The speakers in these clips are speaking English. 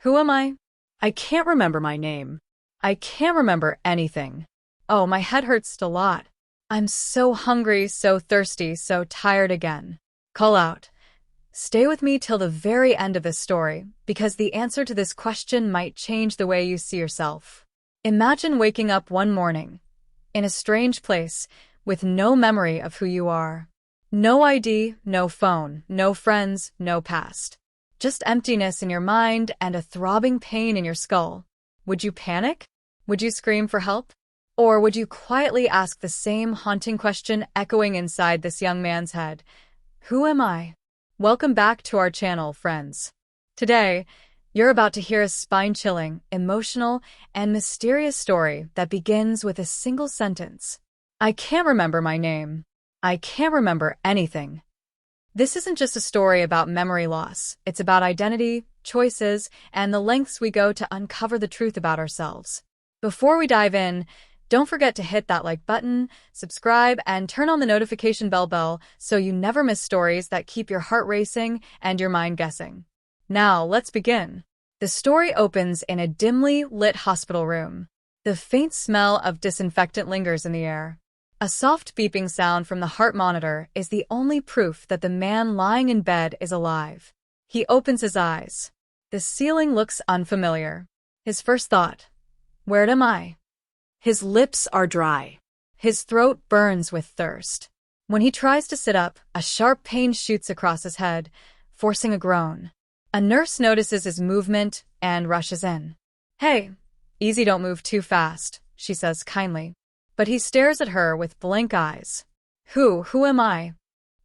Who am I? I can't remember my name. I can't remember anything. Oh, my head hurts a lot. I'm so hungry, so thirsty, so tired again. Call out. Stay with me till the very end of this story, because the answer to this question might change the way you see yourself. Imagine waking up one morning, in a strange place, with no memory of who you are. No ID, no phone, no friends, no past. Just emptiness in your mind and a throbbing pain in your skull. Would you panic? Would you scream for help? Or would you quietly ask the same haunting question echoing inside this young man's head? Who am I? Welcome back to our channel, friends. Today, you're about to hear a spine-chilling, emotional, and mysterious story that begins with a single sentence. I can't remember my name. I can't remember anything. This isn't just a story about memory loss. It's about identity, choices, and the lengths we go to uncover the truth about ourselves. Before we dive in, don't forget to hit that like button, subscribe, and turn on the notification bell so you never miss stories that keep your heart racing and your mind guessing. Now, let's begin. The story opens in a dimly lit hospital room. The faint smell of disinfectant lingers in the air. A soft beeping sound from the heart monitor is the only proof that the man lying in bed is alive. He opens his eyes. The ceiling looks unfamiliar. His first thought, where am I? His lips are dry. His throat burns with thirst. When he tries to sit up, a sharp pain shoots across his head, forcing a groan. A nurse notices his movement and rushes in. Hey, easy, don't move too fast, she says kindly. But he stares at her with blank eyes. Who am I?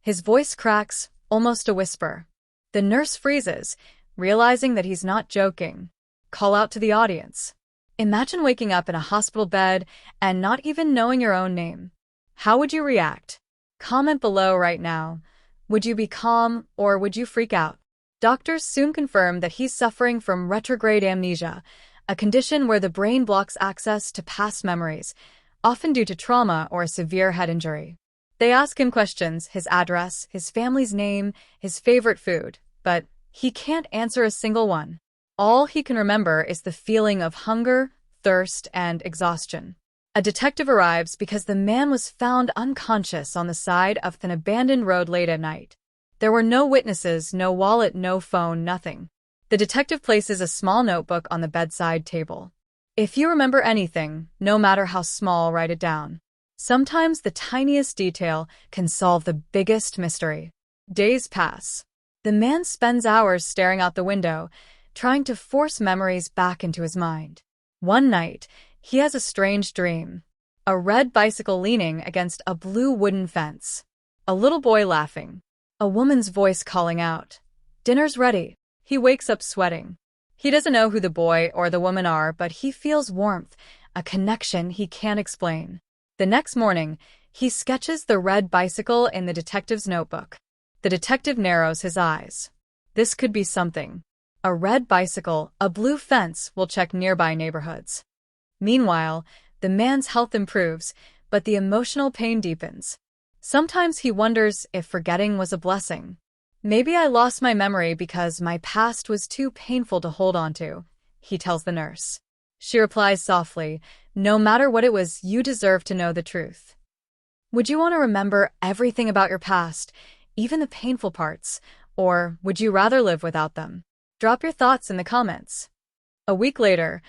His voice cracks, almost a whisper. The nurse freezes, realizing that he's not joking. Call out to the audience. Imagine waking up in a hospital bed and not even knowing your own name. How would you react? Comment below right now. Would you be calm or would you freak out? Doctors soon confirm that he's suffering from retrograde amnesia, a condition where the brain blocks access to past memories, often due to trauma or a severe head injury. They ask him questions, his address, his family's name, his favorite food, but he can't answer a single one. All he can remember is the feeling of hunger, thirst, and exhaustion. A detective arrives because the man was found unconscious on the side of an abandoned road late at night. There were no witnesses, no wallet, no phone, nothing. The detective places a small notebook on the bedside table. If you remember anything, no matter how small, write it down. Sometimes the tiniest detail can solve the biggest mystery. Days pass. The man spends hours staring out the window, trying to force memories back into his mind. One night, he has a strange dream. A red bicycle leaning against a blue wooden fence. A little boy laughing. A woman's voice calling out, "Dinner's ready." He wakes up sweating. He doesn't know who the boy or the woman are, but he feels warmth, a connection he can't explain. The next morning, he sketches the red bicycle in the detective's notebook. The detective narrows his eyes. This could be something. A red bicycle, a blue fence will check nearby neighborhoods. Meanwhile, the man's health improves, but the emotional pain deepens. Sometimes he wonders if forgetting was a blessing. Maybe I lost my memory because my past was too painful to hold on to, he tells the nurse. She replies softly, no matter what it was, you deserve to know the truth. Would you want to remember everything about your past, even the painful parts, or would you rather live without them? Drop your thoughts in the comments. A week later,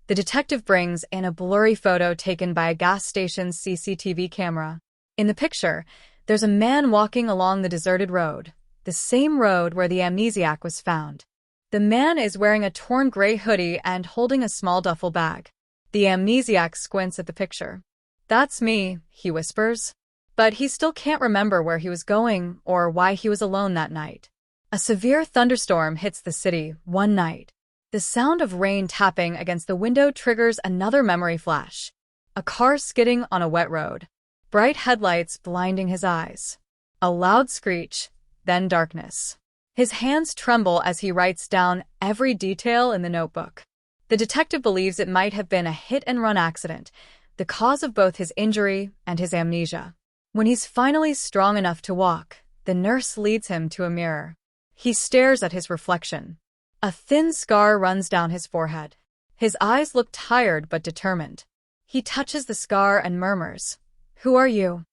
the detective brings in a blurry photo taken by a gas station's CCTV camera. In the picture, there's a man walking along the deserted road, the same road where the amnesiac was found. The man is wearing a torn gray hoodie and holding a small duffel bag. The amnesiac squints at the picture. That's me, he whispers. But he still can't remember where he was going or why he was alone that night. A severe thunderstorm hits the city one night. The sound of rain tapping against the window triggers another memory flash. A car skidding on a wet road. Bright headlights blinding his eyes. A loud screech, then darkness. His hands tremble as he writes down every detail in the notebook. The detective believes it might have been a hit-and-run accident, the cause of both his injury and his amnesia. When he's finally strong enough to walk, the nurse leads him to a mirror. He stares at his reflection. A thin scar runs down his forehead. His eyes look tired but determined. He touches the scar and murmurs, "Who are you?"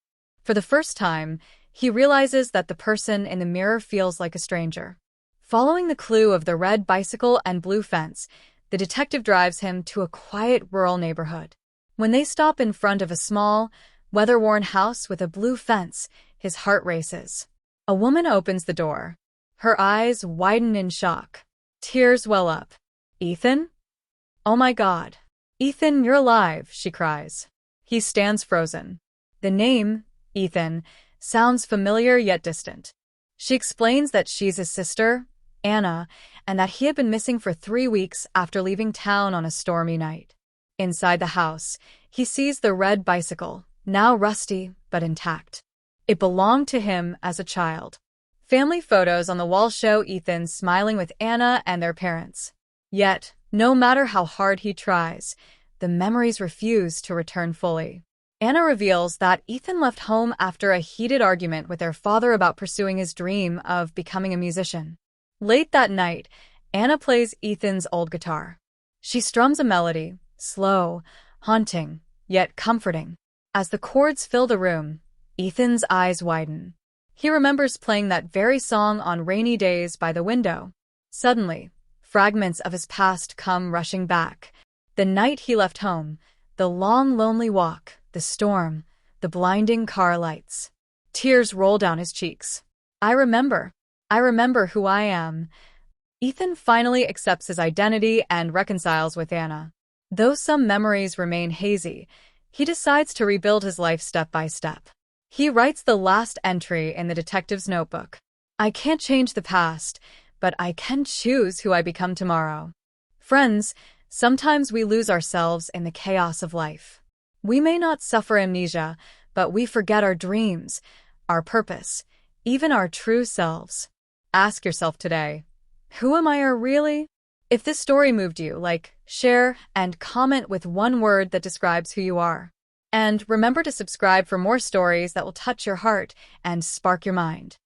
For the first time, he realizes that the person in the mirror feels like a stranger. Following the clue of the red bicycle and blue fence, the detective drives him to a quiet rural neighborhood. When they stop in front of a small, weather-worn house with a blue fence, his heart races. A woman opens the door. Her eyes widen in shock. Tears well up. "Ethan? Oh my God. Ethan, you're alive," she cries. He stands frozen. The name, Ethan, sounds familiar yet distant. She explains that she's his sister, Anna, and that he had been missing for 3 weeks after leaving town on a stormy night. Inside the house, he sees the red bicycle, now rusty but intact. It belonged to him as a child. Family photos on the wall show Ethan smiling with Anna and their parents. Yet, no matter how hard he tries, the memories refuse to return fully. Anna reveals that Ethan left home after a heated argument with their father about pursuing his dream of becoming a musician. Late that night, Anna plays Ethan's old guitar. She strums a melody, slow, haunting, yet comforting. As the chords fill the room, Ethan's eyes widen. He remembers playing that very song on rainy days by the window. Suddenly, fragments of his past come rushing back. The night he left home, the long, lonely walk, the storm, the blinding car lights. Tears roll down his cheeks. I remember who I am." Ethan finally accepts his identity and reconciles with Anna. Though some memories remain hazy, he decides to rebuild his life step by step. He writes the last entry in the detective's notebook. "I can't change the past, but I can choose who I become tomorrow." Friends, sometimes we lose ourselves in the chaos of life. We may not suffer amnesia, but we forget our dreams, our purpose, even our true selves. Ask yourself today, who am I really? If this story moved you, like, share, and comment with one word that describes who you are. And remember to subscribe for more stories that will touch your heart and spark your mind.